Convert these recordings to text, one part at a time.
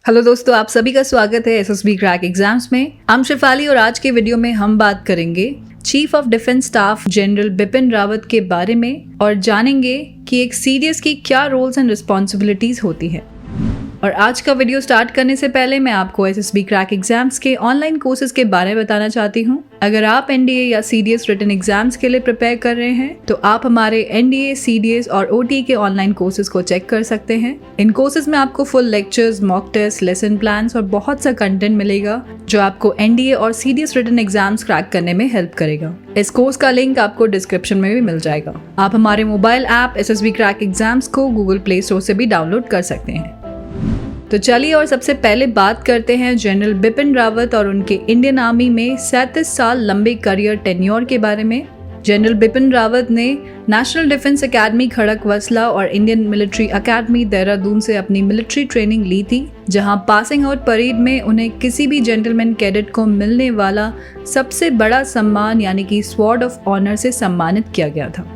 Hello दोस्तों, आप सभी का स्वागत है एसएसबी क्रैक एग्जाम्स में। हम शिफाली और आज के वीडियो में हम बात करेंगे chief of defence staff general Bipin Rawat के बारे में और जानेंगे कि एक सीडीएस की क्या रोल्स एंड रिस्पॉन्सिबिलिटीज होती है। और आज का वीडियो स्टार्ट करने से पहले मैं आपको एसएसबी क्रैक एग्जाम्स के ऑनलाइन कोर्सेज के बारे में बताना चाहती हूँ। अगर आप एनडीए या सीडीएस रिटन एग्जाम्स के लिए प्रिपेयर कर रहे हैं तो आप हमारे एनडीए, सीडीएस और ओटी के ऑनलाइन कोर्सेज को चेक कर सकते हैं। इन कोर्सेज में आपको full lectures, mock test, lesson plans और बहुत सा कंटेंट मिलेगा जो आपको एनडीए और सीडीएस रिटन एग्जाम्स क्रैक करने में हेल्प करेगा। इस कोर्स का लिंक आपको डिस्क्रिप्शन में भी मिल जाएगा। आप हमारे mobile app SSB crack exams को गूगल प्ले स्टोर से भी डाउनलोड कर सकते हैं। तो चलिए और सबसे पहले बात करते हैं जनरल बिपिन रावत और उनके इंडियन आर्मी में 37 साल लंबे करियर टेन्योर के बारे में। जनरल बिपिन रावत ने नेशनल डिफेंस एकेडमी खड़कवासला और इंडियन मिलिट्री एकेडमी देहरादून से अपनी मिलिट्री ट्रेनिंग ली थी, जहां पासिंग आउट परेड में उन्हें किसी भी जेंटलमैन कैडेट को मिलने वाला सबसे बड़ा सम्मान यानी कि स्वॉर्ड ऑफ ऑनर से सम्मानित किया गया था।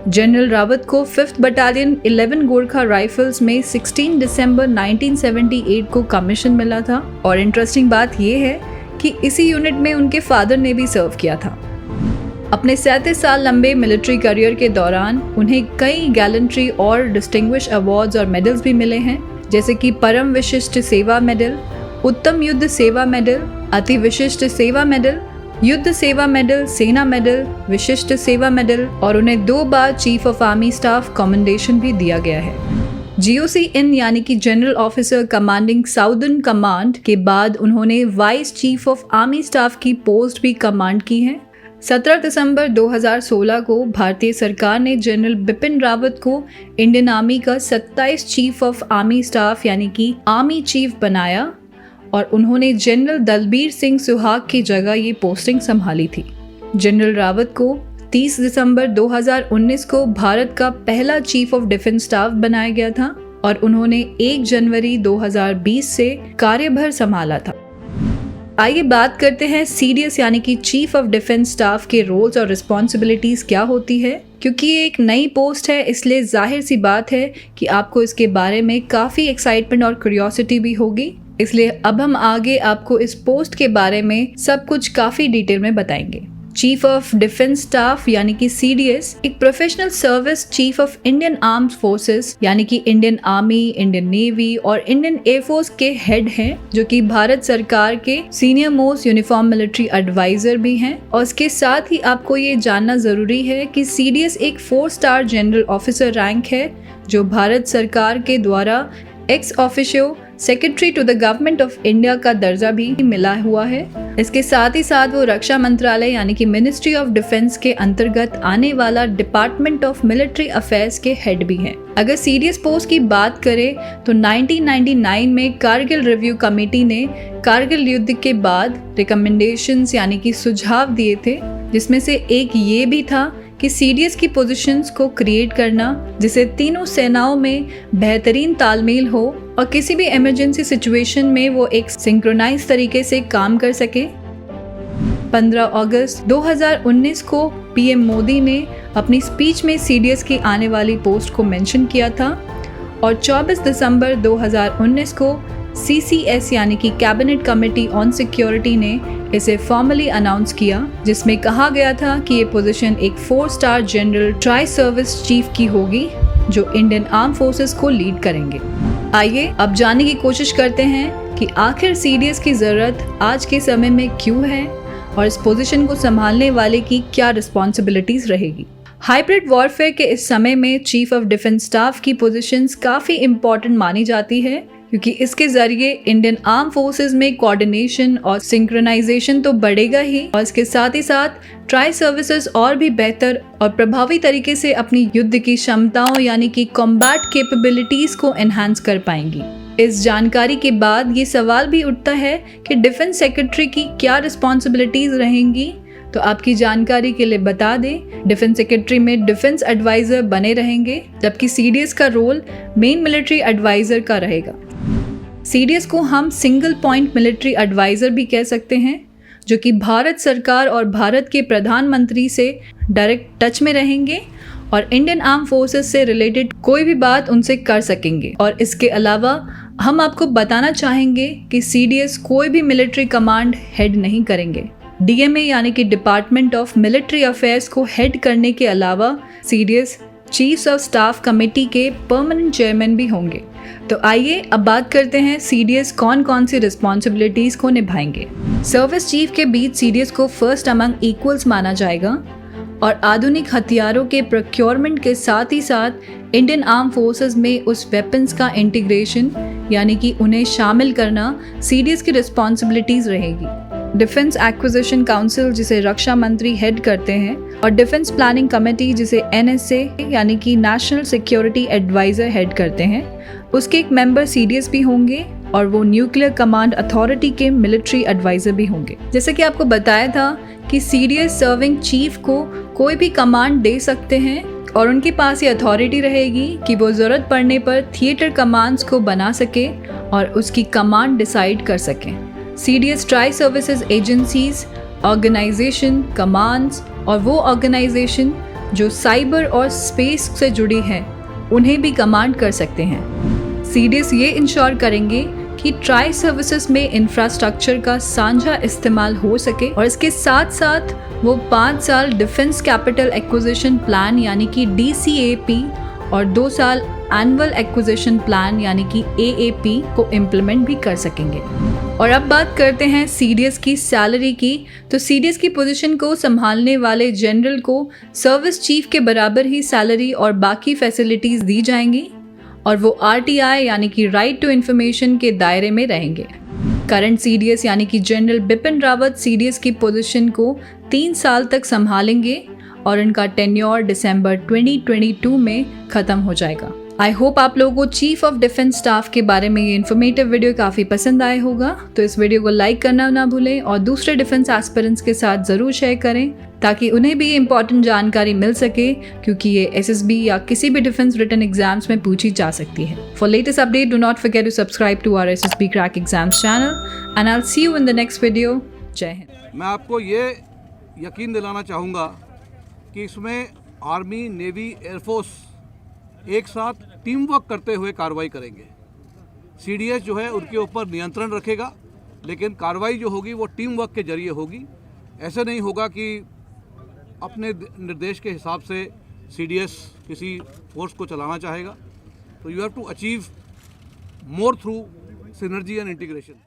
जनरल रावत को 5th बटालियन 11 गोरखा राइफल्स में 16 दिसंबर 1978 को कमीशन मिला था और इंटरेस्टिंग बात यह है कि इसी यूनिट में उनके फादर ने भी सर्व किया था। अपने 37 साल लंबे मिलिट्री करियर के दौरान उन्हें कई गैलेंट्री और डिस्टिंग्विश अवार्ड्स और मेडल्स भी मिले हैं, जैसे कि परम विशिष्ट सेवा मेडल, उत्तम युद्ध सेवा मेडल, अति विशिष्ट सेवा मेडल, युद्ध सेवा मेडल, सेना मेडल, विशिष्ट सेवा मेडल और उन्हें 2 बार chief of army staff commendation भी दिया गया है। जीओसी इन यानी कि general officer commanding southern command के बाद उन्होंने vice chief of army staff की पोस्ट भी कमांड की है। 17 दिसंबर 2016 को भारतीय सरकार ने जनरल बिपिन रावत को इंडियन आर्मी का 27 चीफ ऑफ आर्मी स्टाफ यानी कि आर्मी चीफ बनाया और उन्होंने जनरल दलबीर सिंह सुहाग की जगह ये पोस्टिंग संभाली थी। जनरल रावत को 30 दिसंबर 2019 को भारत का पहला चीफ ऑफ डिफेंस स्टाफ बनाया गया था और उन्होंने 1 जनवरी 2020 से कार्यभार संभाला था। आइए बात करते हैं सीडीएस यानी कि चीफ ऑफ डिफेंस स्टाफ के रोल्स और रिस्पॉन्सिबिलिटीज क्या होती है। क्योंकि ये एक नई पोस्ट है इसलिए जाहिर सी बात है कि आपको इसके बारे में काफ़ी एक्साइटमेंट और क्यूरियोसिटी भी होगी, इसलिए अब हम आगे आपको इस पोस्ट के बारे में सब कुछ काफ़ी डिटेल में बताएंगे। चीफ ऑफ डिफेंस स्टाफ यानी कि सीडीएस एक professional service chief of Indian armed forces यानी कि इंडियन आर्मी, इंडियन नेवी और इंडियन एयरफोर्स के हेड हैं, जो कि भारत सरकार के senior most uniform military adviser भी हैं। और इसके साथ ही आपको ये जानना जरूरी है कि सीडीएस एक 4 स्टार जनरल ऑफिसर रैंक है जो भारत सरकार के द्वारा ex officio secretary to the government of India का दर्जा भी मिला हुआ है। इसके साथ ही साथ वो रक्षा मंत्रालय यानी कि मिनिस्ट्री ऑफ डिफेंस के अंतर्गत आने वाला डिपार्टमेंट ऑफ मिलिट्री अफेयर्स के हेड भी हैं। अगर सीडीएस पोस्ट की बात करें तो 1999 में कारगिल रिव्यू कमेटी ने कारगिल युद्ध के बाद रिकमेंडेशंस यानी कि सुझाव दिए थे, जिसमें से एक ये भी था कि सीडीएस की पोजीशंस को क्रिएट करना जिससे तीनों सेनाओं में बेहतरीन तालमेल हो और किसी भी इमरजेंसी सिचुएशन में वो एक सिंक्रोनाइज तरीके से काम कर सके। 15 अगस्त 2019 को पीएम मोदी ने अपनी स्पीच में सीडीएस की आने वाली पोस्ट को मेंशन किया था और 24 दिसंबर 2019 को सीसीएस यानी कि कैबिनेट कमेटी ऑन सिक्योरिटी ने इसे फॉर्मली अनाउंस किया, जिसमें कहा गया था कि ये पोजीशन एक 4 star general tri service chief की होगी जो इंडियन आर्म फोर्सेस को लीड करेंगे। आइए अब जानने की कोशिश करते हैं कि आखिर सीडीएस की ज़रूरत आज के समय में क्यों है और इस पोजीशन को संभालने वाले की क्या रिस्पॉन्सिबिलिटीज़ रहेगी। हाइब्रिड वॉरफेयर के इस समय में चीफ ऑफ डिफेंस स्टाफ की पोजीशंस काफ़ी इंपॉर्टेंट मानी जाती है, क्योंकि इसके जरिए इंडियन आर्म फोर्सेस में कोऑर्डिनेशन और सिंक्रोनाइजेशन तो बढ़ेगा ही और इसके साथ ही साथ ट्राई सर्विसेज और भी बेहतर और प्रभावी तरीके से अपनी युद्ध की क्षमताओं यानी कि कॉम्बैट कैपेबिलिटीज को एनहांस कर पाएंगी। इस जानकारी के बाद ये सवाल भी उठता है कि डिफेंस सेक्रेटरी की क्या रिस्पॉन्सिबिलिटीज रहेंगी। तो आपकी जानकारी के लिए बता दें, डिफेंस सेक्रेटरी में डिफेंस एडवाइजर बने रहेंगे, जबकि सीडीएस का रोल मेन मिलिट्री एडवाइजर का रहेगा। सीडीएस को हम सिंगल पॉइंट मिलिट्री एडवाइजर भी कह सकते हैं, जो कि भारत सरकार और भारत के प्रधानमंत्री से डायरेक्ट टच में रहेंगे और इंडियन आर्म फोर्सेस से रिलेटेड कोई भी बात उनसे कर सकेंगे। और इसके अलावा हम आपको बताना चाहेंगे कि CDS कोई भी मिलिट्री कमांड हेड नहीं करेंगे। DMA यानी कि डिपार्टमेंट ऑफ मिलिट्री अफेयर्स को हेड करने के अलावा CDS chiefs of staff committee के परमानेंट चेयरमैन भी होंगे। तो आइए अब बात करते हैं CDS कौन कौन सी रिस्पॉन्सिबिलिटीज़ को निभाएंगे। सर्विस चीफ के बीच CDS को फर्स्ट अमंग इक्वल्स माना जाएगा और आधुनिक हथियारों के प्रोक्योरमेंट के साथ ही साथ इंडियन आर्म फोर्सेस में उस वेपन्स का इंटीग्रेशन यानी कि उन्हें शामिल करना CDS की रिस्पॉन्सिबिलिटीज़ रहेगी। डिफेंस एक्विजिशन काउंसिल जिसे रक्षा मंत्री हेड करते हैं और डिफेंस प्लानिंग कमेटी जिसे NSA यानी कि नेशनल सिक्योरिटी एडवाइज़र हेड करते हैं, उसके एक मेंबर CDS भी होंगे और वो न्यूक्लियर कमांड अथॉरिटी के मिलिट्री एडवाइज़र भी होंगे। जैसे कि आपको बताया था कि CDS सर्विंग चीफ को कोई भी कमांड दे सकते हैं और उनके पास ये अथॉरिटी रहेगी कि वो ज़रूरत पड़ने पर थिएटर कमांड्स को बना सके और उसकी कमांड डिसाइड कर सकें। CDS tri services agencies, organisation, commands और वो ऑर्गेनाइजेशन जो साइबर और स्पेस से जुड़ी हैं उन्हें भी कमांड कर सकते हैं। CDS ये इंश्योर करेंगे कि ट्राई सर्विसेज में इंफ्रास्ट्रक्चर का साझा इस्तेमाल हो सके और इसके साथ साथ वो 5 साल डिफेंस कैपिटल एक्विजिशन प्लान यानी कि DCAP और 2 साल एनुअल एक्विजिशन प्लान यानी कि AAP को इम्प्लीमेंट भी कर सकेंगे। और अब बात करते हैं CDS की सैलरी की। तो CDS की पोजीशन को संभालने वाले जनरल को सर्विस चीफ के बराबर ही सैलरी और बाकी फैसिलिटीज़ दी जाएंगी और वो RTI यानी कि राइट टू इन्फॉर्मेशन के दायरे में रहेंगे। करंट CDS यानी कि जनरल बिपिन रावत CDS की पोजीशन को 3 साल तक संभालेंगे और इनका टेन्योर दिसंबर 2022 में ख़त्म हो जाएगा। आई होप आप लोगों को चीफ ऑफ डिफेंस स्टाफ के बारे में ये इन्फॉर्मेटिव वीडियो काफ़ी पसंद आया होगा। तो इस वीडियो को लाइक करना ना भूलें और दूसरे डिफेंस एस्पिरेंट्स के साथ ज़रूर शेयर करें ताकि उन्हें भी ये इंपॉर्टेंट जानकारी मिल सके, क्योंकि ये SSB या किसी भी डिफेंस रिटन एग्जाम्स में पूछी जा सकती है। For latest update do not forget to subscribe to our SSB crack exams channel and I will see you in the next video. जय हिंद। मैं आपको ये यकीन दिलाना चाहूँगा कि इसमें आर्मी, नेवी, एयरफोर्स एक साथ टीम वर्क करते हुए कार्रवाई करेंगे। CDS जो है उनके ऊपर नियंत्रण रखेगा, लेकिन कार्रवाई जो होगी वो टीम वर्क के जरिए होगी। ऐसे नहीं होगा कि अपने निर्देश के हिसाब से CDS किसी फोर्स को चलाना चाहेगा। तो you have to achieve more through synergy and integration.